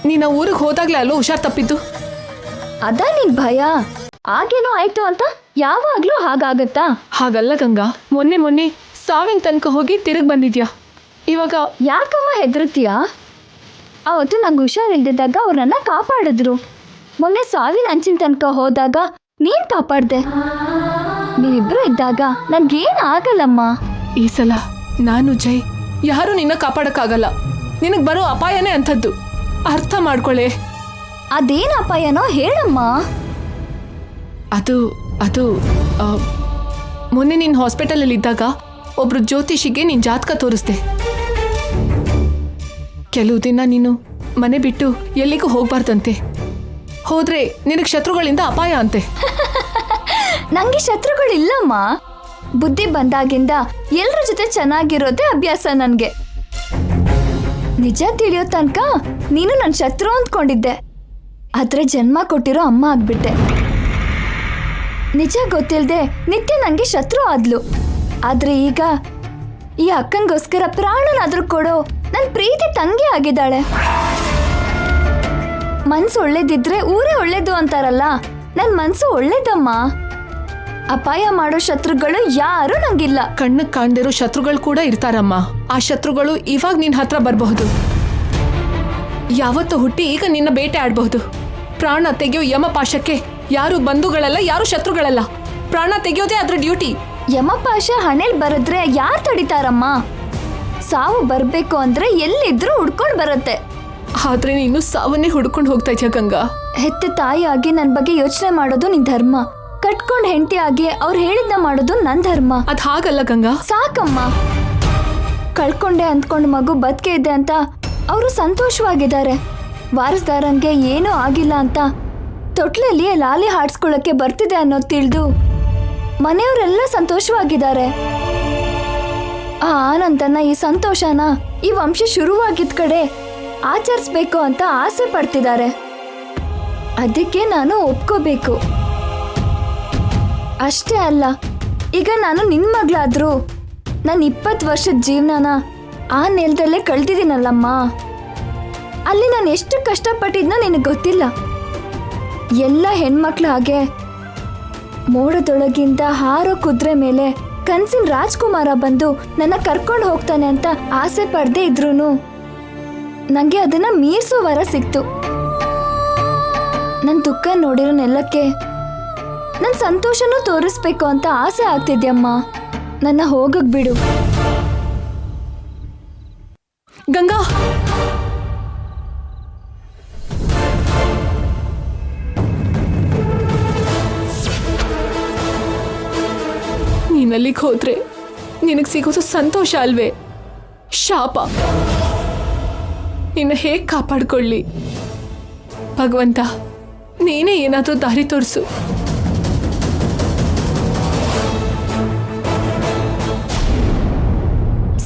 ನೀನು ಊರಿಗೆ ಹೋದಾಗ್ಲೇ ಅಲ್ಲೋ ಹುಷಾರ್ ತಪ್ಪಿದ್ದು. ಅದ ನಿನ್ ಭಯ? ಆಗೇನೋ ಆಯ್ತು ಅಂತ ಯಾವಾಗ್ಲೂ ಹಾಗಾಗತ್ತಾ? ಹಾಗಲ್ಲ ಗಂಗಾ, ಮೊನ್ನೆ ಸಾವಿನ ತನಕ ಹೋಗಿ ತಿರುಗಿ ಬಂದಿದ್ಯಾ. ಇವಾಗ ಯಾಕಮ್ಮ ಹೆದರ್ತೀಯಾ? ಅವತ್ತು ನಂಗೆ ಹುಷಾರಿಲ್ದಿದ್ದಾಗ ಅವ್ರು ನನ್ನ ಕಾಪಾಡಿದ್ರು. ಮೊನ್ನೆ ಸಾವಿನ ಅಂಚಿನ ತನಕ ಹೋದಾಗ ನೀನ್ ಕಾಪಾಡ್ದೆ. ನೀವಿಬ್ರು ಇದ್ದಾಗ ನನ್ಗೇನು ಆಗಲ್ಲಮ್ಮ. ಈ ಸಲ ನಾನು ಜೈ ಯಾರು ನಿನ್ನ ಕಾಪಾಡಕ್ಕಾಗಲ್ಲ. ನಿನಗೆ ಬರೋ ಅಪಾಯನೇ ಅಂಥದ್ದು, ಅರ್ಥ ಮಾಡ್ಕೊಳ್ಳೆ. ಅದೇನು ಅಪಾಯನೋ ಹೇಳಮ್ಮ. ಅದು ಮೊನ್ನೆ ನೀನು ಹಾಸ್ಪಿಟಲಲ್ಲಿ ಇದ್ದಾಗ ಒಬ್ರು ಜ್ಯೋತಿಷಿಗೆ ನೀನು ಜಾತಕ ತೋರಿಸ್ದೆ. ಕೆಲವು ದಿನ ನೀನು ಮನೆ ಬಿಟ್ಟು ಎಲ್ಲಿಗೂ ಹೋಗ್ಬಾರ್ದಂತೆ. ಹೋದ್ರೆ ನಿನಗೆ ಶತ್ರುಗಳಿಂದ ಅಪಾಯ ಅಂತೆ. ನಂಗೆ ಶತ್ರುಗಳಿಲ್ಲಮ್ಮ. ಬುದ್ಧಿ ಬಂದಾಗಿಂದ ಎಲ್ರ ಜೊತೆ ಚೆನ್ನಾಗಿರೋದೇ ಅಭ್ಯಾಸ ನನ್ಗೆ. ನಿಜ ತಿಳಿಯೋ ತನಕ ನೀನು ನನ್ನ ಶತ್ರು ಅಂದ್ಕೊಂಡಿದ್ದೆ. ಆದ್ರೆ ಜನ್ಮ ಕೊಟ್ಟಿರೋ ಅಮ್ಮ ಆಗ್ಬಿಟ್ಟೆ. ನಿಜ ಗೊತ್ತಿಲ್ದೆ ನಿತ್ಯ ನಂಗೆ ಶತ್ರು ಆದ್ಲು. ಆದ್ರೆ ಈಗ ಈ ಅಕ್ಕಂಗೋಸ್ಕರ ಪ್ರಾಣನಾದ್ರೂ ಕೊಡೋ ನನ್ನ ಪ್ರೀತಿ ತಂಗಿ ಆಗಿದ್ದಾಳೆ. ಮನ್ಸು ಒಳ್ಳೇದಿದ್ರೆ ಊರೇ ಒಳ್ಳೇದು ಅಂತಾರಲ್ಲ, ನನ್ನ ಮನ್ಸು ಒಳ್ಳೇದಮ್ಮ. ಅಪಾಯ ಮಾಡೋ ಶತ್ರುಗಳು ಯಾರು ನಂಗಿಲ್ಲ. ಕಣ್ಣಿಗೆ ಕಾಣ್ದಿರೋ ಶತ್ರುಗಳು ಕೂಡ ಇರ್ತಾರಮ್ಮ. ಆ ಶತ್ರುಗಳು ಇವಾಗ ನಿನ್ನ ಹತ್ರ ಬರಬಹುದು. ಯಾವತ್ತೂ ಹುಟ್ಟಿ ಈಗ ನಿನ್ನ ಬೇಟೆ ಆಡಬಹುದು. ಪ್ರಾಣ ತೆಗೆಯೋ ಯಮಪಾಶಕ್ಕೆ ಯಾರು ಬಂಧುಗಳಲ್ಲ, ಯಾರು ಶತ್ರುಗಳಲ್ಲ. ಪ್ರಾಣ ತೆಗೆಯೋದೇ ಅದ್ರ ಡ್ಯೂಟಿ. ಯಮಪಾಶ ಹಣೆಲ್ ಬರದ್ರೆ ಯಾರು ತಡಿತಾರಮ್ಮ? ಸಾವು ಬರ್ಬೇಕು ಅಂದ್ರೆ ಎಲ್ಲಿದ್ರೂ ಹುಡ್ಕೊಂಡ್ ಬರುತ್ತೆ. ಆದ್ರೆ ನೀನು ಸಾವನ್ನೇ ಹುಡ್ಕೊಂಡು ಹೋಗ್ತಾ ಇದ್ಯಾ ಗಂಗಾ. ಹೆತ್ತ ತಾಯಿಯಾಗಿ ನನ್ನ ಬಗ್ಗೆ ಯೋಚನೆ ಮಾಡೋದು ನಿನ್ ಧರ್ಮ. ಕಟ್ಕೊಂಡ್ ಹೆಂಡತಿಯಾಗಿ ಅವ್ರು ಹೇಳಿದ್ನ ಮಾಡೋದು ನನ್ ಧರ್ಮ. ಅದ್ ಹಾಗಲ್ಲ ಗಂಗಾ. ಸಾಕಮ್ಮ. ಕಳ್ಕೊಂಡೆ ಅಂದ್ಕೊಂಡು ಮಗು ಬದುಕೆ ಇದೆ ಅಂತ ಅವರು ಸಂತೋಷವಾಗಿದ್ದಾರೆ. ವಾರಸ್ದಾರಂಗೆ ಏನೂ ಆಗಿಲ್ಲ ಅಂತ ತೊಟ್ಲಲ್ಲಿ ಲಾಲಿ ಹಾಡ್ಸ್ಕೊಳ್ಳಕ್ಕೆ ಬರ್ತಿದೆ ಅನ್ನೋದು ತಿಳಿದು ಮನೆಯವರೆಲ್ಲ ಸಂತೋಷವಾಗಿದ್ದಾರೆ. ಆ ಆನಂದನ, ಈ ಸಂತೋಷನ ಈ ವಂಶ ಶುರುವಾಗಿದ್ದ ಕಡೆ ಆಚರಿಸ್ಬೇಕು ಅಂತ ಆಸೆ ಪಡ್ತಿದ್ದಾರೆ. ಅದಕ್ಕೆ ನಾನು ಒಪ್ಕೋಬೇಕು. ಅಷ್ಟೇ ಅಲ್ಲ, ಈಗ ನಾನು ನಿನ್ನ ಮಗಳಾದ್ರೂ ನಾನು 20 ವರ್ಷದ ಜೀವನನ ಆ ನೆಲದಲ್ಲೇ ಕಳ್ದಿದ್ದೀನಲ್ಲಮ್ಮ. ಅಲ್ಲಿ ನಾನು ಎಷ್ಟು ಕಷ್ಟಪಟ್ಟಿದ್ನೋ ನಿನಗೆ ಗೊತ್ತಿಲ್ಲ. ಎಲ್ಲ ಹೆಣ್ಮಕ್ಳ ಹಾಗೆ ಮೋಡದೊಳಗಿಂದ ಹಾರೋ ಕುದುರೆ ಮೇಲೆ ಕನ್ಸಿನ ರಾಜ್ಕುಮಾರ ಬಂದು ನನ್ನ ಕರ್ಕೊಂಡು ಹೋಗ್ತಾನೆ ಅಂತ ಆಸೆ ಪಡದೆ ಇದ್ರೂ ನನಗೆ ಅದನ್ನ ಮೀರ್ಸೋ ವರ ಸಿಕ್ತು. ನನ್ನ ದುಃಖ ನೋಡಿರೋ ನೆಲಕ್ಕೆ ನನ್ನ ಸಂತೋಷನೂ ತೋರಿಸ್ಬೇಕು ಅಂತ ಆಸೆ ಆಗ್ತಿದ್ಯಮ್ಮ. ನನ್ನ ಹೋಗಕ್ ಬಿಡು ಗಂಗಾ. ನೀನಲ್ಲಿಗೆ ಹೋದ್ರೆ ನಿನಗೆ ಸಿಗೋದು ಸಂತೋಷ ಅಲ್ವೇ? ಶಾಪ. ನಿನ್ನ ಹೇಗೆ ಕಾಪಾಡ್ಕೊಳ್ಳಿ ಭಗವಂತ, ನೀನೇ ಏನಾದರೂ ದಾರಿ ತೋರಿಸು.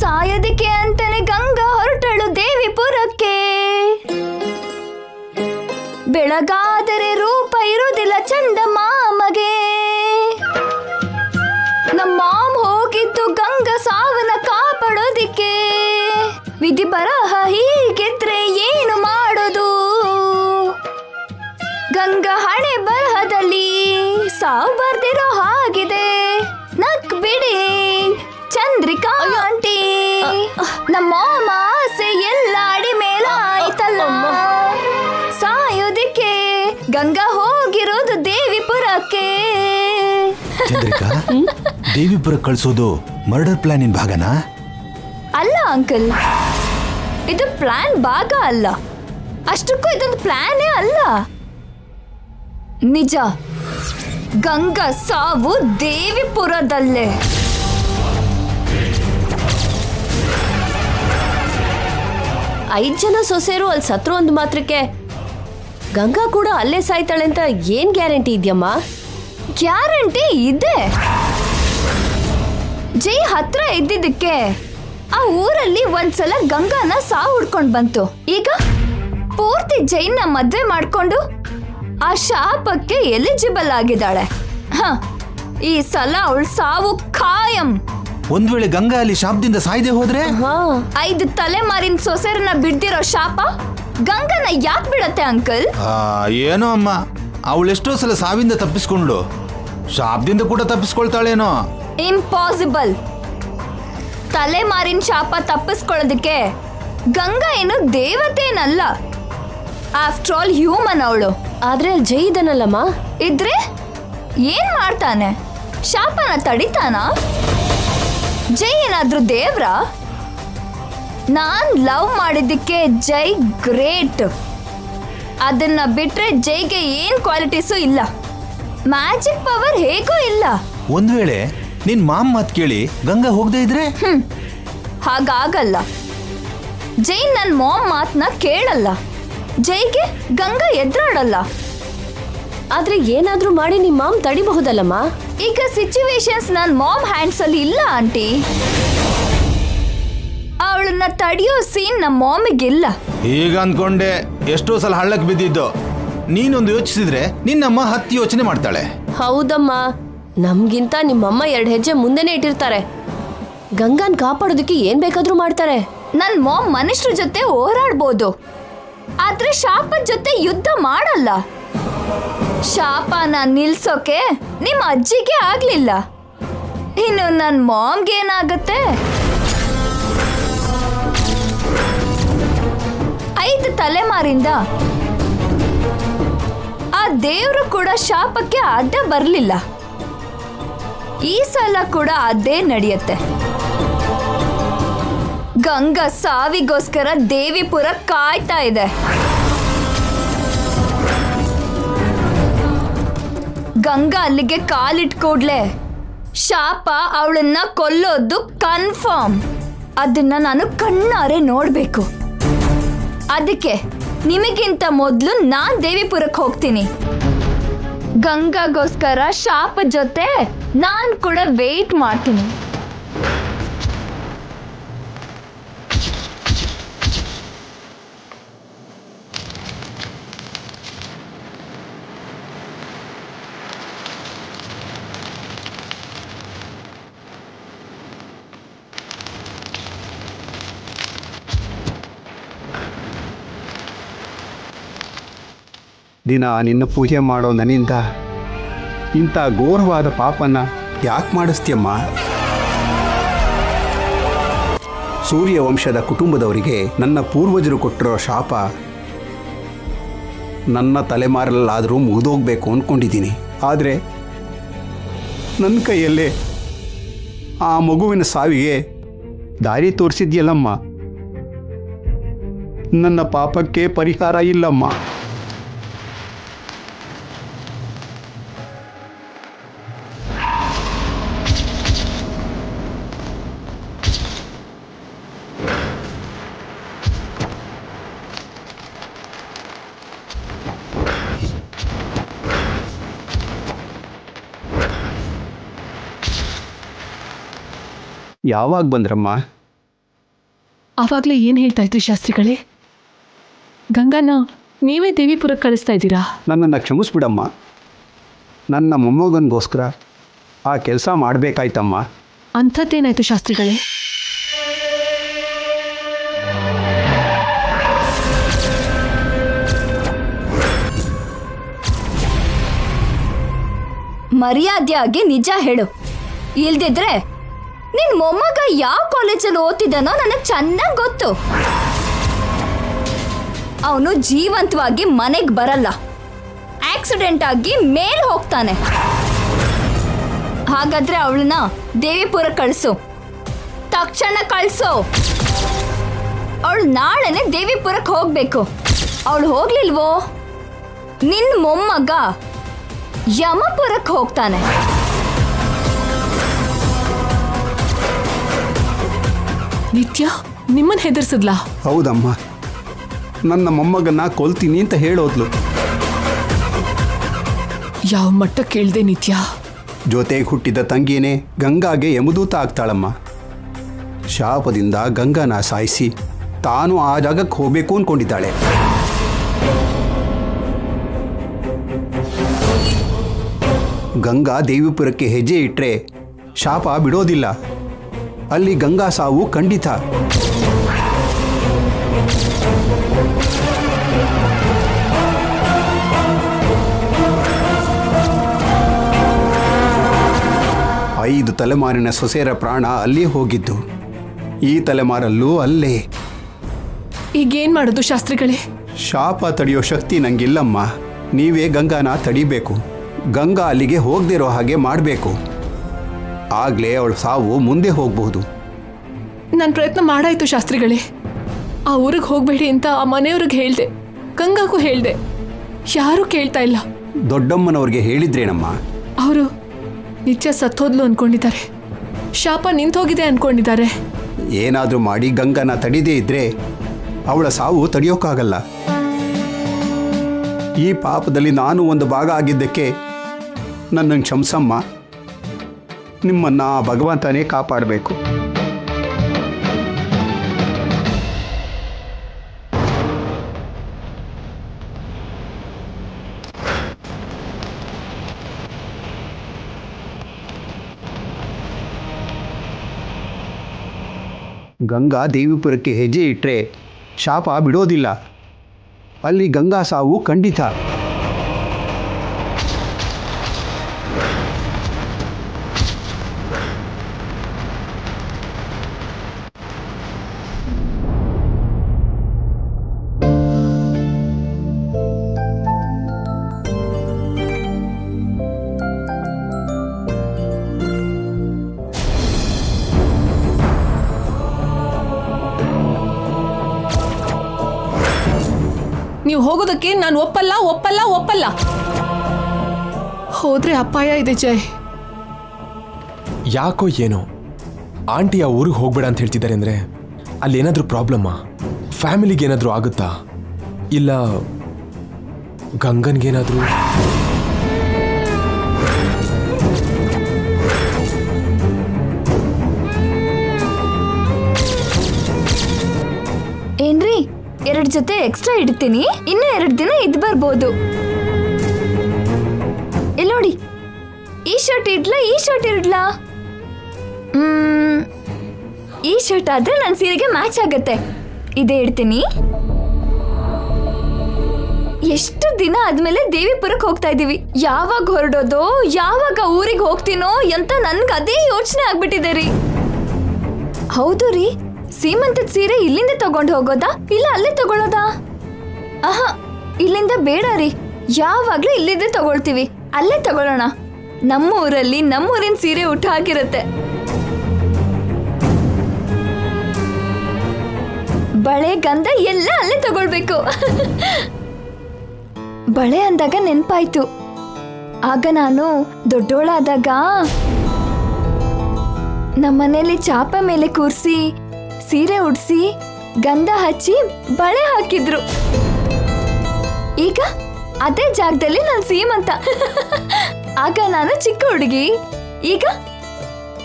ಸಾಯೋದಕ್ಕೆ ಅಂತಾನೆ ಗಂಗಾ ಹೊರಟಳು ದೇವಿಪುರಕ್ಕೆ. ಬೆಳಗಾದರೆ ರೂಪ ಇರುವುದಿಲ್ಲ ಚಂದ ಮಾಮಗೆ. ನಮ್ಮ ಮಾಮ್ ಹೋಗಿತ್ತು ಗಂಗಾ ಸಾವನ್ನ ಕಾಪಾಡೋದಿಕ್ಕೆ. ವಿಧಿ ಬರಹ ಹೀಗಿದ್ರೆ ಏನು ಮಾಡೋದು? ಗಂಗಾ ಹಣೆ ಬರಹದಲ್ಲಿ ಸಾವು ಬರ್ದಿರೋ ಹಾಗಿದೆ. ನಕ್ ಬಿಡಿ ಚಂದ್ರಿಕಾ ಆಂಟಿ. ನಮ್ಮ ಆಸೆ ಎಲ್ಲ ಅಡಿ ಮೇಲ ಆಯ್ತಲ್ಲ. ಸಾಯೋದಿಕ್ಕೆ ಗಂಗಾ ಹೋಗಿರೋದು ದೇವಿಪುರಕ್ಕೆ. ಚಂದ್ರಿಕಾ, ದೇವಿಪುರ ಕಳ್ಸೋದು ಮರ್ಡರ್ ಪ್ಲಾನಿನ ಭಾಗನಾ? ಅಲ್ಲ ಅಂಕಲ್, ಇದು ಪ್ಲಾನ್ ಭಾಗ ಅಲ್ಲ. ಅಷ್ಟಕ್ಕೂ ಇದೊಂದು ಪ್ಲಾನೇ ಅಲ್ಲ. ನಿಜ, ಗಂಗಾ ಸಾವು ದೇವಿಪುರದಲ್ಲೇ. ಐದು ಜನ ಸೊಸೆರು ಅಲ್ಲಿ ಸತ್ರು ಒಂದು ಮಾತ್ರಕ್ಕೆ ಗಂಗಾ ಕೂಡ ಅಲ್ಲೇ ಸಾಯ್ತಾಳೆ ಅಂತ ಏನ್ ಗ್ಯಾರಂಟಿ ಇದೆಯಮ್ಮ? ಗ್ಯಾರಂಟಿ ಇದೆ. ಜೈ ಹತ್ರ ಇದ್ದಿದ್ದಕ್ಕೆ ಆ ಊರಲ್ಲಿ ಒಂದ್ಸಲ ಗಂಗಾನ ಸಾವು ಹುಡ್ಕೊಂಡ್ ಬಂತು. ಈಗ ಪೂರ್ತಿ ಜೈನ ಮದ್ವೆ ಮಾಡ್ಕೊಂಡು ಆ ಶಾಪಕ್ಕೆ ಎಲಿಜಿಬಲ್ ಆಗಿದ್ದಾಳೆ. ಈ ಸಲ ಅವಳು ಸಾವು ಖಾಯಂ. ಒಂದ್ ವೇಳೆ ಗಂಗಾ ಅಲ್ಲಿ ಶಾಪದಿಂದ ಸಾಯ್ದೆ ಹೋದ್ರೆ? 5 ತಲೆಮಾರಿನ ಸೊಸೆರನ್ನ ಬಿಡ್ದಿರೋ ಶಾಪ ಗಂಗನ ಯಾಕೆ ಬಿಡತ್ತೆ ಅಂಕಲ್? ಏನೋ ಅಮ್ಮ, ಅವಳೆಷ್ಟೋ ಸಲ ಸಾವಿಂದ ತಪ್ಪಿಸ್ಕೊಂಡ್ಳು, ಶಾಪದಿಂದ ಕೂಡ ತಪ್ಪಿಸ್ಕೊಳ್ತಾಳೇನೋ. ಇಂಪಾಸಿಬಲ್. ತಲೆಮಾರಿನ ಶಾಪ ತಪ್ಪಿಸ್ಕೊಳ್ಳೋದಕ್ಕೆ ಗಂಗಾ ಏನು ದೇವತೆನಲ್ಲ. ಆಫ್ಟರ್ ಆಲ್ ಹ್ಯೂಮನ್ ಅವಳು. ಆದ್ರೆ ಅಲ್ಲಿ ಜೈ ಇದನ್ನಲ್ಲಮ್ಮ. ಇದ್ರೆ ಏನ್ ಮಾಡ್ತಾನೆ? ಶಾಪನ ತಡಿತಾನ? ಜೈ ಏನಾದ್ರೂ ದೇವ್ರ? ನಾನ್ ಲವ್ ಮಾಡಿದ್ದಕ್ಕೆ ಜೈ ಗ್ರೇಟ್. ಅದನ್ನ ಬಿಟ್ರೆ ಜೈಗೆ ಏನ್ ಕ್ವಾಲಿಟೀಸು ಇಲ್ಲ, ಮ್ಯಾಜಿಕ್ ಪವರ್ ಹೇಗೂ ಇಲ್ಲ. ಒಂದ್ ವೇಳೆ ನಿನ್ ಮಾತ್ ಕೇಳಿ ಗಂಗಾ ಹೋಗದೆ ಇದ್ರೆ? ಹಾಗಾಗಲ್ಲ. ಜೈ ನನ್ನ ಮಾಮ್ ಮಾತನ್ನ ಕೇಳಲ್ಲ. ಜೈಗೆ ಗಂಗಾ ಎದುರಾಡಲ್ಲ. ಆದ್ರೆ ಏನಾದ್ರೂ ಮಾಡಿ ನಿಮ್ಮ ಮಾಮ್ ತಡಿಬಹುದಲ್ಲಮ್ಮ. ಈಗ ಸಿಚುವೇಶನ್ಸ್ ನನ್ನ ಮಾಮ್ ಹ್ಯಾಂಡ್ಸ್ ಅಲ್ಲಿ ಇಲ್ಲ ಆಂಟಿ. ಅವಳನ್ನ ತಡಿಯೋ ಸೀನ್ ನಮ್ಮ ಮಾಮಿಗಿಲ್ಲ. ಈಗ ಅನ್ಕೊಂಡೆ ಎಷ್ಟೋ ಸಲ ಹಳ್ಳಕ್ ಬಿದ್ದಿದ್ದು. ನೀನೊಂದು ಯೋಚಿಸಿದ್ರೆ ನಿನ್ನಮ್ಮ 10 ಯೋಚನೆ ಮಾಡ್ತಾಳೆ. ಹೌದಮ್ಮ, ನಮ್ಗಿಂತ ನಿಮ್ಮಮ್ಮ 2 ಹೆಜ್ಜೆ ಮುಂದೆನೆ ಇಟ್ಟಿರ್ತಾರೆ. ಗಂಗಾನ್ ಕಾಪಾಡೋದಕ್ಕೆ ಏನ್ ಬೇಕಾದ್ರೂ ಮಾಡ್ತಾರೆ. ನನ್ನ ಮಾಮ್ ಮನುಷ್ಯರ ಜೊತೆ ಹೋರಾಡ್ಬೋದು, ಆದ್ರೆ ಶಾಪದ ಜೊತೆ ಯುದ್ಧ ಮಾಡಲ್ಲ. ಶಾಪನ ನಿಲ್ಸೋಕೆ ನಿಮ್ಮ ಅಜ್ಜಿಗೆ ಆಗ್ಲಿಲ್ಲ, ಇನ್ನು ನನ್ನ ಮಾಮ್ಗೆ ಏನಾಗತ್ತೆ? 5 ತಲೆಮಾರಿಂದ ಆ ದೇವ್ರು ಕೂಡ ಶಾಪಕ್ಕೆ ಅಡ್ಡ ಬರ್ಲಿಲ್ಲ. ಈ ಸಲ ಕೂಡ ಅದೇ ನಡೆಯುತ್ತೆ. ಗಂಗಾ ಸಾವಿಗೋಸ್ಕರ ದೇವಿಪುರ ಕಾಯ್ತಾ ಇದೆ. ಗಂಗಾ ಅಲ್ಲಿಗೆ ಕಾಲಿಟ್ ಕೂಡ್ಲೆ ಶಾಪ ಅವಳನ್ನ ಕೊಲ್ಲೋದು ಕನ್ಫರ್ಮ್. ಅದನ್ನ ನಾನು ಕಣ್ಣಾರೆ ನೋಡ್ಬೇಕು. ಅದಕ್ಕೆ ನಿಮಗಿಂತ ಮೊದಲು ನಾನ್ ದೇವಿಪುರಕ್ಕೆ ಹೋಗ್ತೀನಿ. ಗಂಗಾಗೋಸ್ಕರ ಶಾಪ ಜೊತೆ ನಾನ್ ಕೂಡ ವೇಟ್ ಮಾಡ್ತೀನಿ. ದಿನ ನಿನ್ನ ಪೂಜೆ ಮಾಡೋ ನನ್ನಿಂದ ಇಂಥ ಘೋರವಾದ ಪಾಪನ ಯಾಕೆ ಮಾಡಿಸ್ತೀಯಮ್ಮ? ಸೂರ್ಯವಂಶದ ಕುಟುಂಬದವರಿಗೆ ನನ್ನ ಪೂರ್ವಜರು ಕೊಟ್ಟಿರೋ ಶಾಪ ನನ್ನ ತಲೆಮಾರಲ್ಲಾದರೂ ಮುಗಿದೋಗ್ಬೇಕು ಅಂದ್ಕೊಂಡಿದ್ದೀನಿ. ಆದರೆ ನನ್ನ ಕೈಯಲ್ಲೇ ಆ ಮಗುವಿನ ಸಾವಿಗೆ ದಾರಿ ತೋರಿಸಿದ್ಯಲ್ಲಮ್ಮ. ನನ್ನ ಪಾಪಕ್ಕೆ ಪರಿಹಾರ ಇಲ್ಲಮ್ಮ. ಯಾವಾಗ ಬಂದ್ರಮ್ಮ? ಆವಾಗಲೇ ಏನು ಹೇಳ್ತಾ ಇದ್ರಿ ಶಾಸ್ತ್ರಿಗಳೇ? ಗಂಗಾನ ನೀವೇ ದೇವಿಪುರಕ್ಕೆ ಕಳಿಸ್ತಾ ಇದ್ದೀರಾ? ನನ್ನನ್ನು ಕ್ಷಮಿಸ್ಬಿಡಮ್ಮ. ನನ್ನ ಮೊಮ್ಮಗನಿಗೋಸ್ಕರ ಆ ಕೆಲಸ ಮಾಡಬೇಕಾಯ್ತಮ್ಮ. ಅಂಥದ್ದೇನಾಯ್ತು ಶಾಸ್ತ್ರಿಗಳೇ? ಮರ್ಯಾದೆಯಾಗಿ ನಿಜ ಹೇಳು, ಇಲ್ದಿದ್ರೆ ನಿನ್ ಮೊಮ್ಮಗ ಯಾವ ಕಾಲೇಜಲ್ಲಿ ಓದ್ತಿದ್ದಾನೋ ನನಗೆ ಚೆನ್ನಾಗಿ ಗೊತ್ತು. ಅವನು ಜೀವಂತವಾಗಿ ಮನೆಗೆ ಬರಲ್ಲ, ಆಕ್ಸಿಡೆಂಟ್ ಆಗಿ ಮೇಲ್ ಹೋಗ್ತಾನೆ. ಹಾಗಾದ್ರೆ ಅವಳನ್ನ ದೇವಿಪುರ ಕಳಿಸು, ತಕ್ಷಣ ಕಳಿಸು. ಅವಳು ನಾಳೆನೆ ದೇವಿಪುರಕ್ಕೆ ಹೋಗ್ಬೇಕು. ಅವಳು ಹೋಗ್ಲಿಲ್ವೋ ನಿನ್ ಮೊಮ್ಮಗ ಯಮಪುರಕ್ಕೆ ಹೋಗ್ತಾನೆ. ನಿತ್ಯ ನಿಮ್ಮನ್ನ ಹೆದರ್ಸಿದ್ಲಾ? ಹೌದಮ್ಮ, ನನ್ನ ಮೊಮ್ಮಗನ್ನ ಕೊಲ್ತೀನಿ ಅಂತ ಹೇಳೋದ್ಲು. ಯಾವ ಮಟ್ಟ ಕೇಳ್ದೆ ನಿತ್ಯ? ಜೊತೆಗೆ ಹುಟ್ಟಿದ ತಂಗಿನೇ ಗಂಗಾಗೆ ಯಮದೂತ ಆಗ್ತಾಳಮ್ಮ. ಶಾಪದಿಂದ ಗಂಗಾನ ಸಾಯಿಸಿ ತಾನು ಆ ಜಾಗಕ್ಕೆ ಹೋಗಬೇಕು ಅಂದ್ಕೊಂಡಿದ್ದಾಳೆ. ಗಂಗಾ ದೇವಿಪುರಕ್ಕೆ ಹೆಜ್ಜೆ ಇಟ್ಟರೆ ಶಾಪ ಬಿಡೋದಿಲ್ಲ. ಅಲ್ಲಿ ಗಂಗಾ ಸಾವು ಖಂಡಿತ. ಐದು ತಲೆಮಾರಿನ ಸೊಸೆಯರ ಪ್ರಾಣ ಅಲ್ಲಿ ಹೋಗಿದ್ದು, ಈ ತಲೆಮಾರಲ್ಲೂ ಅಲ್ಲೇ. ಈಗೇನ್ ಮಾಡೋದು ಶಾಸ್ತ್ರಿಗಳೇ? ಶಾಪ ತಡೆಯೋ ಶಕ್ತಿ ನಂಗಿಲ್ಲಮ್ಮ. ನೀವೇ ಗಂಗಾನ ತಡಿಬೇಕು. ಗಂಗಾ ಅಲ್ಲಿಗೆ ಹೋಗದಿರೋ ಹಾಗೆ ಮಾಡಬೇಕು. ಆಗಲೇ ಅವಳ ಸಾವು ಮುಂದೆ ಹೋಗಬಹುದು. ನಾನು ಪ್ರಯತ್ನ ಮಾಡಾಯ್ತು ಶಾಸ್ತ್ರಿಗಳೇ. ಆ ಊರಿಗೆ ಹೋಗಬೇಡಿ ಅಂತ ಆ ಮನೆಯವ್ರಿಗೆ ಹೇಳಿದೆ, ಗಂಗಾಗೂ ಹೇಳಿದೆ. ಯಾರೂ ಕೇಳ್ತಾ ಇಲ್ಲ. ದೊಡ್ಡಮ್ಮನವ್ರಿಗೆ ಹೇಳಿದ್ರೇನಮ್ಮ? ಅವರು ನಿಜ ಸತ್ತೋದ್ಲು ಅನ್ಕೊಂಡಿದ್ದಾರೆ. ಶಾಪ ನಿಂತೋಗಿದೆ ಅನ್ಕೊಂಡಿದ್ದಾರೆ. ಏನಾದರೂ ಮಾಡಿ ಗಂಗಾನ ತಡಿದೇ ಇದ್ರೆ ಅವಳ ಸಾವು ತಡೆಯೋಕ್ಕಾಗಲ್ಲ. ಈ ಪಾಪದಲ್ಲಿ ನಾನು ಒಂದು ಭಾಗ ಆಗಿದ್ದಕ್ಕೆ ನನ್ನನ್ನು ಕ್ಷಮಿಸಮ್ಮ. ನಿಮ್ಮನ್ನು ಆ ಭಗವಂತನೇ ಕಾಪಾಡಬೇಕು. ಗಂಗಾ ದೇವಿಪುರಕ್ಕೆ ಹೆಜ್ಜೆ ಇಟ್ಟರೆ ಶಾಪ ಬಿಡೋದಿಲ್ಲ. ಅಲ್ಲಿ ಗಂಗಾ ಸಾವು ಖಂಡಿತ. ನೀವು ಹೋಗೋದಕ್ಕೆ ನಾನು ಒಪ್ಪಲ್ಲ ಒಪ್ಪಲ್ಲ ಒಪ್ಪಲ್ಲ. ಹೋದ್ರೆ ಅಪಾಯ ಇದೆ ಜಯ್. ಯಾಕೋ ಏನೋ ಆಂಟಿ ಆ ಊರಿಗೆ ಹೋಗ್ಬೇಡ ಅಂತ ಹೇಳ್ತಿದ್ದಾರೆ ಅಂದರೆ ಅಲ್ಲಿ ಏನಾದರೂ ಪ್ರಾಬ್ಲಮ್ಮಾ? ಫ್ಯಾಮಿಲಿಗೆ ಏನಾದರೂ ಆಗುತ್ತಾ? ಇಲ್ಲ ಗಂಗನ್ಗೇನಾದರೂ? ಏನ್ರಿ, 2 ಜೊತೆ ಎಕ್ಸ್ಟ್ರಾ ಇಡ್ತೀನಿ. ಇನ್ನೂ 2 ದಿನ ಇದ್ ಬರ್ಬೋದು. ಇಲ್ಲಿ ನೋಡಿ, ಈ ಶರ್ಟ್ ಇಡ್ಲಾ ಈ ಶರ್ಟ್ ಇಡ್ಲಾ? ಈ ಶರ್ಟ್ ಆದ್ರೆ ನನ್ನ ಸೀರೆಗೆ ಮ್ಯಾಚ್ ಆಗತ್ತೆ. ಇದೇ ಇಡ್ತೀನಿ. ಎಷ್ಟು ದಿನ ಆದ್ಮೇಲೆ ದೇವಿಪುರಕ್ಕೆ ಹೋಗ್ತಾ ಇದೀವಿ. ಯಾವಾಗ ಹೊರಡೋದೋ, ಯಾವಾಗ ಊರಿಗೆ ಹೋಗ್ತೀನೋ ಅಂತ ನನ್ಗೆ ಅದೇ ಯೋಚನೆ ಆಗ್ಬಿಟ್ಟಿದೆ ರೀ. ಹೌದು ರೀ, ಸೀಮಂತದ ಸೀರೆ ಇಲ್ಲಿಂದ ತಗೊಂಡು ಹೋಗೋದಾ ಇಲ್ಲ ಅಲ್ಲೇ ತಗೊಳ್ಳೋದಾ? ಆಹಾ, ಇಲ್ಲಿಂದ ಬೇಡ ರೀ. ಯಾವಾಗ್ಲೂ ಇಲ್ಲಿದ್ದೇ ತಗೊಳ್ತೀವಿ. ಅಲ್ಲೇ ತಗೊಳ್ಳೋಣ. ನಮ್ಮ ಊರಲ್ಲಿ ನಮ್ಮೂರಿನ ಸೀರೆ ಉಟ್ಟ ಹಾಕಿರುತ್ತೆ. ಬಳೆ ಗಂಧ ಎಲ್ಲ ಅಲ್ಲೇ ತಗೊಳ್ಬೇಕು. ಬಳೆ ಅಂದಾಗ ನೆನ್ಪಾಯ್ತು, ಆಗ ನಾನು ದೊಡ್ಡೋಳಾದಾಗ ನಮ್ಮನೇಲಿ ಚಾಪ ಮೇಲೆ ಕೂರಿಸಿ ಸೀರೆ ಉಡ್ಸಿ ಗಂಧ ಹಚ್ಚಿ ಬಳೆ ಹಾಕಿದ್ರು. ಈಗ ಅದೇ ಜಾಗದಲ್ಲಿ ನಾನು ಸೀಮಂತ. ಆಗ ನಾನು ಚಿಕ್ಕ ಹುಡುಗಿ, ಈಗ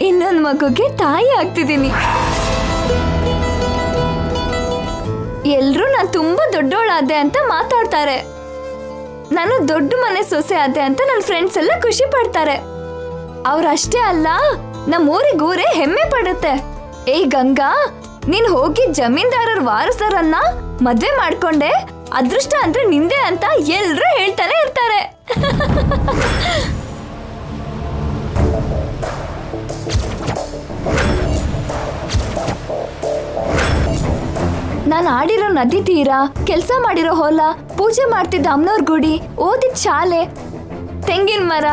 ಇನ್ನೊಂದು ಮಗುಗೆ ತಾಯಿ ಆಗ್ತಿದ್ದೀನಿ. ಎಲ್ರೂ ನಾನು ತುಂಬಾ ದೊಡ್ಡೋಳಾದೆ ಅಂತ ಮಾತಾಡ್ತಾರೆ. ನಾನು ದೊಡ್ಡ ಮನೆ ಸೊಸೆ ಆದೆ ಅಂತ ನನ್ನ ಫ್ರೆಂಡ್ಸ್ ಎಲ್ಲ ಖುಷಿ ಪಡ್ತಾರೆ. ಅವ್ರಷ್ಟೇ ಅಲ್ಲ, ನಮ್ಮ ಊರಿಗೂರೇ ಹೆಮ್ಮೆ ಪಡುತ್ತೆ. ಏಯ್ ಗಂಗಾ, ನೀನ್ ಹೋಗಿ ಜಮೀನ್ದಾರರ ವಾರಸರನ್ನ ಮದ್ವೆ ಮಾಡ್ಕೊಂಡೆ, ಅದೃಷ್ಟ ಅಂದ್ರೆ ನಿಂದೆ ಅಂತ ಎಲ್ರೂ ಹೇಳ್ತಾನೆ ಇರ್ತಾರೆ. ನಾನು ಆಡಿರೋ ನದಿ ತೀರ, ಕೆಲಸ ಮಾಡಿರೋ ಹೊಲ, ಪೂಜೆ ಮಾಡ್ತಿದ್ದ ಅಮ್ಮನವ್ರ ಗುಡಿ, ಓದಿದ ಶಾಲೆ, ತೆಂಗಿನ ಮರ,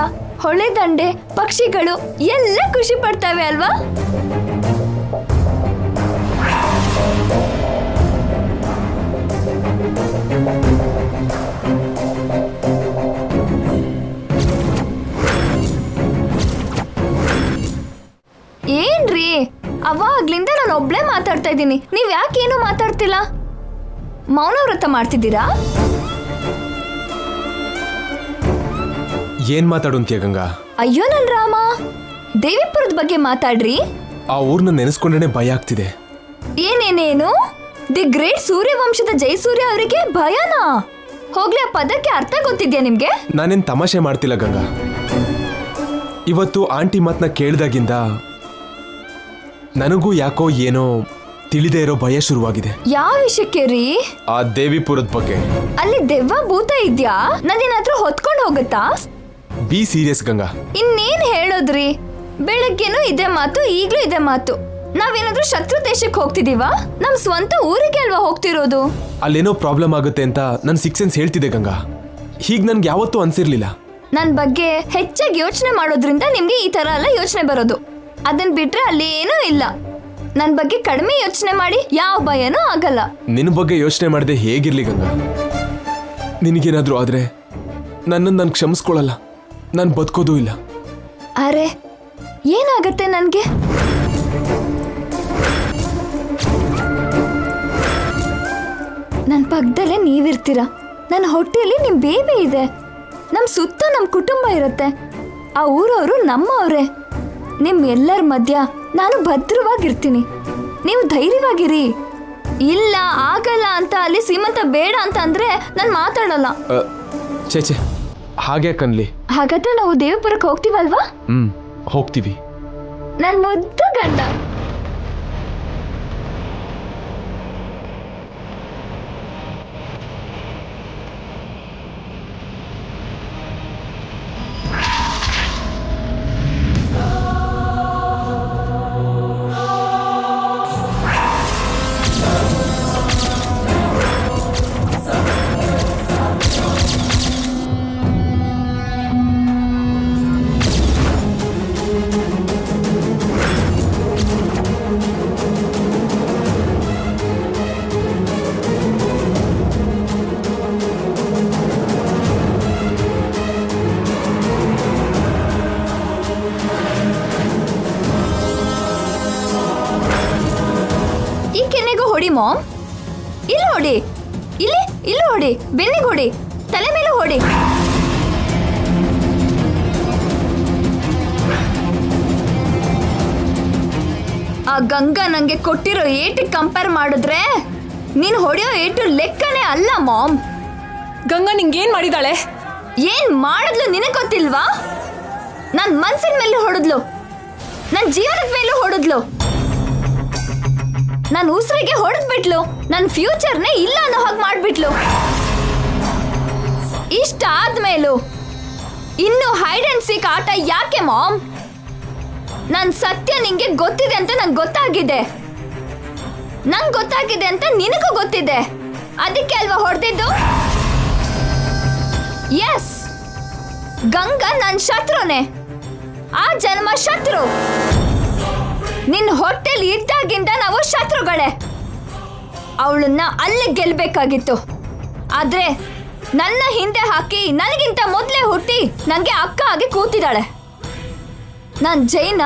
ಹೊಳೆ ದಂಡೆ, ಪಕ್ಷಿಗಳು ಎಲ್ಲ ಖುಷಿ ಪಡ್ತವೆ ಅಲ್ವಾ? ಏನ್ರಿ, ಅವಾಗ್ಲಿಂದ ನಾನು ಒಬ್ಳೆ ಮಾತಾಡ್ತಾ ಇದ್ದೀನಿ. ನೀವ್ ಯಾಕೇನು ಮಾತಾಡ್ತಿಲ್ಲ? ಮೌನ ವ್ರತ ಮಾಡ್ತಿದ್ದೀರಾ? ಏನ್ ಮಾತಾಡುಂತ್ಯ ಗಂಗಾ? ಅಯ್ಯೋ ನನ್ ರಾಮ, ದೇವಿಪುರದ ಬಗ್ಗೆ ಮಾತಾಡ್ರಿ. ಆ ಊರ್ನ ನೆನೆಸ್ಕೊಂಡ್ರೆ ಭಯ ಆಗ್ತಿದೆ. ಏನೇನೇನು? ದಿ ಗ್ರೇಟ್ ಸೂರ್ಯವಂಶದ ಜಯಸೂರ್ಯ ಅವರಿಗೆ ಭಯನಾ? ಹೋಗ್ಲಿ, ಆ ಪದಕ್ಕೆ ಅರ್ಥ ಗೊತ್ತಿದ್ಯಾ ನಿಮ್ಗೆ? ನಾನೇನ್ ತಮಾಷೆ ಮಾಡ್ತಿಲ್ಲ ಗಂಗಾ. ಇವತ್ತು ಆಂಟಿ ಮಾತನ್ನ ಕೇಳಿದಾಗಿಂದ ನನಗೂ ಯಾಕೋ ಏನೋ ತಿಳಿದೇ ಇರೋ ಭಯ ಶುರುವಾಗಿದೆ. ಯಾವ ವಿಷಯಕ್ಕೆ ರೀ? ಆ ದೇವಿಪುರದ ಬಗ್ಗೆ. ಅಲ್ಲಿ ದೆವ್ವ ಭೂತ ಇದ್ಯಾ? ನನ್ನೇನಾದ್ರೂ ಹೊತ್ಕೊಂಡು ಹೋಗುತ್ತಾ? Be serious Ganga. ಇನ್ನೇನ್ ಹೇಳೋದ್ರಿ? ಬೆಳಗ್ಗೆನೂ ಇದೇ ಮಾತು, ಈಗ್ಲೂ ಇದೇ ಮಾತು. ನಾವೇನಾದ್ರೂ ಶತ್ರು ದೇಶಕ್ಕೆ ಹೋಗ್ತಿದೀವಾ? ನಮ್ ಸ್ವಂತ ಊರಿಗೆ ಅಲ್ವಾ ಹೋಗ್ತಿರೋದು? ಅಲ್ಲೇನೋ ಪ್ರಾಬ್ಲಮ್ ಆಗುತ್ತೆ ಅಂತ ನನ್ ಸಿಕ್ಸ್ ಸೆನ್ಸ್ ಹೇಳ್ತಿದೆ ಗಂಗಾ. ಹೀಗ್ ನನ್ಗೆ ಯಾವತ್ತೂ ಅನ್ಸಿರ್ಲಿಲ್ಲ. ನನ್ ಬಗ್ಗೆ ಹೆಚ್ಚಾಗಿ ಯೋಚನೆ ಮಾಡೋದ್ರಿಂದ ನಿಮ್ಗೆ ಈ ತರ ಎಲ್ಲ ಯೋಚನೆ ಬರೋದು. ಅದನ್ ಬಿಟ್ರೆ ಅಲ್ಲಿ ಏನೂ ಇಲ್ಲ. ನನ್ ಬಗ್ಗೆ ಕಡಿಮೆ ಯೋಚನೆ ಮಾಡಿ ಯಾವ ಭಯನೂ ಆಗಲ್ಲ. ನಿನ್ನ ಬಗ್ಗೆ ಯೋಚನೆ ಮಾಡದೆ ಹೇಗಿರ್ಲಿ ಗಂಗಾ. ನಿನಗೇನಾದ್ರೂ ಆದ್ರೆ ನನ್ನನ್ನು ನಾನು ಕ್ಷಮಿಸ್ಕೊಳ್ಳಲ್ಲ. ನಾನು ಬದುಕೋದೂ ಇಲ್ಲ. ಅರೆ ಏನಾಗತ್ತೆ ನನ್ಗೆ? ನನ್ ಪಕ್ಕದಲ್ಲೇ ನೀವಿರ್ತೀರ. ನನ್ನ ಹೊಟ್ಟೆಯಲ್ಲಿ ನಿಮ್ ಬೇಬಿ ಇದೆ. ನಮ್ ಸುತ್ತ ನಮ್ ಕುಟುಂಬ ಇರುತ್ತೆ. ಆ ಊರವರು ನಮ್ಮವ್ರೆ. ನಿಮ್ ಎಲ್ಲರ ಮಧ್ಯ ನಾನು ಭದ್ರವಾಗಿರ್ತೀನಿ. ನೀವು ಧೈರ್ಯವಾಗಿರಿ. ಇಲ್ಲ ಆಗಲ್ಲ ಅಂತ ಅಲ್ಲಿ ಸೀಮಂತ ಬೇಡ ಅಂತ ಅಂದ್ರೆ ನಾನು ಮಾತಾಡಲ್ಲ. ಚೇಚೆ ಹಾಗೆ ಕನ್ಲಿ. ಹಾಗಾದ್ರೆ ನಾವು ದೇವಪುರಕ್ಕೆ ಹೋಗ್ತೀವಲ್ವಾ? ಹೋಗ್ತೀವಿ. ನನ್ ಮುದ್ದು ಗಂಡ. ಹೊಡಿ ಮಾಮ್. ಇಲ್ಲಿ ಹೊಡಿ, ಇಲ್ಲಿ ಹೊಡಿ, ಬೆನ್ನಿಗೆ ಹೊಡಿ, ತಲೆ ಮೇಲೆ ಹೊಡಿ. ಆ ಗಂಗಾ ನಂಗೆ ಕೊಟ್ಟಿರೋ ಏಟಿಗೆ ಕಂಪೇರ್ ಮಾಡಿದ್ರೆ ನೀನು ಹೊಡೆಯೋ ಏಟು ಲೆಕ್ಕನೇ ಅಲ್ಲ ಮಾಮ್. ಗಂಗಾ ನಿಂಗೇನ್ ಮಾಡಿದಾಳೆ? ಏನ್ ಮಾಡಿದ್ಲು ನಿನಗೆ ಗೊತ್ತಿಲ್ವಾ? ನನ್ ಮನ್ಸಿನ ಮೇಲೆ ಹೊಡೆದ್ಲು, ನನ್ ಜೀವನದ ಮೇಲೂ ಹೊಡೆದ್ಲು, ನನ್ ಉಸಿರಿಗೆ ಹೊಡೆದ್ಬಿಟ್ಲು, ನನ್ ಫ್ಯೂಚರ್ನೇ ಇಲ್ಲ ಅನ್ನೋ ಹಾಗೆ ಮಾಡ್ಬಿಟ್ಲು. ಇಷ್ಟ ಆದ್ಮೇಲೂ ಇನ್ನು ಹೈಡ್ ಅಂಡ್ ಸೀಕ್ ಆಟ ಯಾಕೆ ಮಾಮ್? ನನ್ ಸತ್ಯ ನಿಂಗೆ ಗೊತ್ತಿದೆ ಅಂತ ನಂಗೆ ಗೊತ್ತಾಗಿದೆ. ನಂಗೆ ಗೊತ್ತಾಗಿದೆ ಅಂತ ನಿನಗೂ ಗೊತ್ತಿದೆ. ಅದಕ್ಕೆ ಅಲ್ವಾ ಹೊಡೆದಿದ್ದು? ಎಸ್, ಗಂಗಾ ನನ್ ಶತ್ರುನೇ. ಆ ಜನ್ಮ ಶತ್ರು. ನಿನ್ನ ಹೊಟ್ಟೆಲಿ ಇದ್ದಾಗಿಂದ ನಾವು ಶತ್ರುಗಳೇ. ಅವಳನ್ನ ಅಲ್ಲಿ ಗೆಲ್ಬೇಕಾಗಿತ್ತು. ಆದ್ರೆ ನನ್ನ ಹಿಂದೆ ಹಾಕಿ ನನಗಿಂತ ಮೊದಲೇ ಹುಟ್ಟಿ ನನಗೆ ಅಕ್ಕ ಆಗಿ ಕೂತಿದ್ದಾಳೆ. ನನ್ ಜೈನ,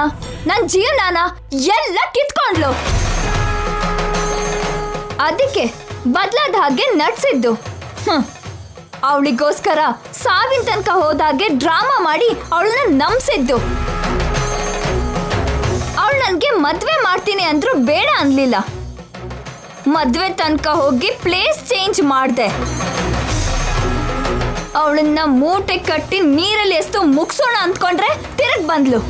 ನನ್ ಜೀವನಾನ ಎಲ್ಲ ಕಿತ್ಕೊಂಡ್ಲು. ಅದಕ್ಕೆ ಬದಲಾದ ಹಾಗೆ ನಡ್ಸಿದ್ದು. ಅವಳಿಗೋಸ್ಕರ ಸಾವಿನ ತನಕ ಹೋದಾಗೆ ಡ್ರಾಮಾ ಮಾಡಿ ಅವಳನ್ನ ನಂಬಿಸಿದ್ದು. ಅವಳು ನನಗೆ ಮದ್ವೆ ಮಾಡ್ತೀನಿ ಅಂದ್ರೂ ಬೇಡ ಅನ್ಲಿಲ್ಲ. ಮದ್ವೆ ತನಕ ಹೋಗಿ ಪ್ಲೇಸ್ ಚೇಂಜ್ ಮಾಡಿದೆ. ಅವಳನ್ನ ಮೂಟೆ ಕಟ್ಟಿ ನೀರಲ್ಲಿ ಎಸ್ತು ಮುಗಿಸೋಣ ಅಂದ್ಕೊಂಡ್ರೆ ತಿರುಗ್ ಬಂದ್ಲು.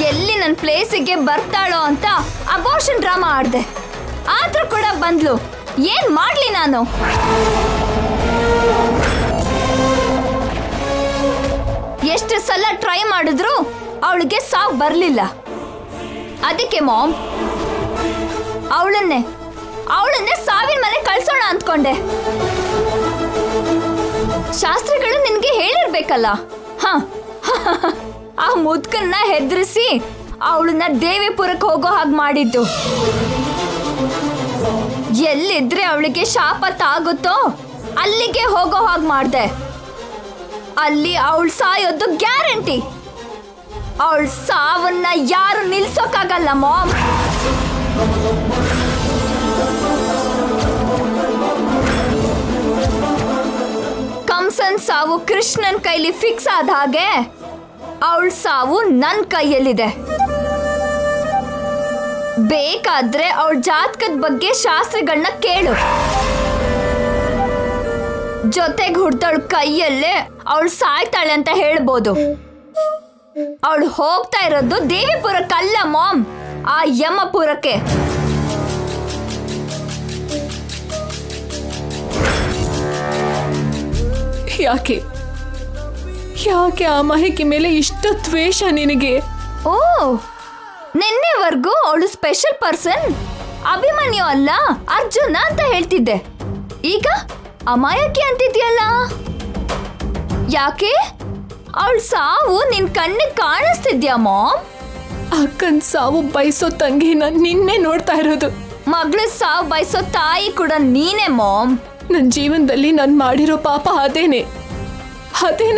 ಎಲ್ಲಿ ನನ್ನ ಪ್ಲೇಸಿಗೆ ಬರ್ತಾಳೋ ಅಂತ ಅಬೋರ್ಷನ್ ಡ್ರಾಮಾ ಆಡ್ದೆ. ಆದ್ರೂ ಕೂಡ ಬಂದ್ಲು. ಏನ್ ಮಾಡ್ಲಿ ನಾನು? ಎಷ್ಟು ಸಲ ಟ್ರೈ ಮಾಡಿದ್ರು ಅವಳಿಗೆ ಸಾವು ಬರ್ಲಿಲ್ಲ. ಅದಕ್ಕೆ ಮಾಮ್ ಅವಳನ್ನೇ ಸಾವಿನ ಮನೆ ಕಳ್ಸೋಣ ಅಂದ್ಕೊಂಡೆ. ಶಾಸ್ತ್ರಿಗಳು ನಿನ್ಗೆ ಹೇಳಿರ್ಬೇಕಲ್ಲ. ಆ ಮುದ್ಕನ್ನ ಹೆದರಿಸಿ ಅವಳನ್ನ ದೇವಿಪುರಕ್ಕೆ ಹೋಗೋ ಹಾಗೆ ಮಾಡಿದ್ದು. ಎಲ್ಲಿದ್ರೆ ಅವಳಿಗೆ ಶಾಪ ತಾಗುತ್ತೋ ಅಲ್ಲಿಗೆ ಹೋಗೋ ಹಾಗೆ ಮಾಡ್ದೆ. ಅಲ್ಲಿ ಅವಳು ಸಾಯೋದು ಗ್ಯಾರಂಟಿ. ಅವಳ ಸಾವನ್ನ ಯಾರು ನಿಲ್ಸೋಕ್ಕಾಗಲ್ಲ ಮಾಮ್. ಕಂಸನ್ ಸಾವು ಕೃಷ್ಣನ್ ಕೈಲಿ ಫಿಕ್ಸ್ ಆದ ಹಾಗೆ ಅವಳ ಸಾವು ನನ್ನ ಕೈಯಲ್ಲಿದೆ. ಬೇಕಾದ್ರೆ ಅವಳ ಜಾತಕದ ಬಗ್ಗೆ ಶಾಸ್ತ್ರಿಗಳನ್ನ ಕೇಳು. ಜೊತೆಗೆ ಹುಡ್ದವಳ ಕೈಯಲ್ಲೇ ಅವಳು ಸಾಯ್ತಾಳೆ ಅಂತ ಹೇಳ್ಬೋದು. ಅವಳು ಹೋಗ್ತಾ ಇರೋದು ದೇವಿಪುರಕ್ಕಲ್ಲ ಮಾಮ್, ಆ ಯಮಪುರಕ್ಕೆ. ಯಾಕೆ ಯಾಕೆ ಆ ಮಹಿಕಿ ಮೇಲೆ ಇಷ್ಟು ದ್ವೇಷ ನಿನಗೆ? ಓ, ನಿನ್ನೆವರೆಗೂ ಅವಳು ಸ್ಪೆಷಲ್ ಪರ್ಸನ್ ಅಭಿಮನ್ಯು ಅಲ್ಲ ಅರ್ಜುನ ಅಂತ ಹೇಳ್ತಿದ್ದೆ. ಈಗ ಅಮಾಯಕಿ ಅಂತಿದ್ಯಲ್ಲ, ಯಾಕೆ? ಅವಳ ಸಾವು ನಿನ್ ಕಣ್ಣಿಗೆ ಕಾಣಿಸ್ತಿದ್ಯಾ ಮಾಮ್? ಅಕ್ಕನ್ ಸಾವು ಬಯಸೋ ತಂಗಿನ ನಿನ್ನೆ ನೋಡ್ತಾ ಇರೋದು. ಮಗಳ ಸಾವು ಬಯಸೋ ತಾಯಿ ಕೂಡ ನೀನೇ ಮಾಮ್. ನನ್ನ ಜೀವನದಲ್ಲಿ ನಾನು ಮಾಡಿರೋ ಪಾಪ ಅದೇ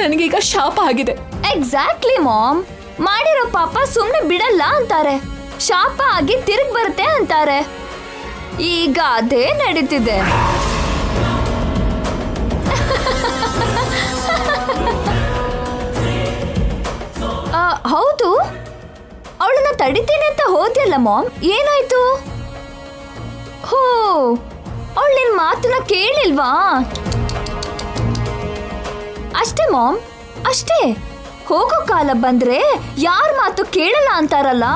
ನನಗೀಗ ಶಾಪ ಆಗಿದೆ. Exactly ma'am. ಮಾಡಿರೋ ಪಾಪ ಸುಮ್ನೆ ಬಿಡಲ್ಲ ಅಂತಾರೆ, ಶಾಪ ಆಗಿ ತಿರುಗ್ ಬರುತ್ತೆ ಅಂತಾರೆ. ಈಗ ಅದೇ ನಡೀತಿದೆ. ಹೌದು, ಅವಳನ್ನ ತಡಿತೀನಿ ಅಂತ ಹೋದ್ಯಲ್ಲ ಮಾಮ್, ಏನಾಯ್ತು? ಹೋ, ಅವಳು ನಿನ್ ಮಾತನ್ನ ಕೇಳಿಲ್ವಾ? ಅಷ್ಟೇ ಮಾಮ್, ಅಷ್ಟೇ. ಹೋಗೋ ಕಾಲ ಬಂದ್ರೆ ಯಾರ ಮಾತು ಕೇಳಲ್ಲ ಅಂತಾರಲ್ಲ.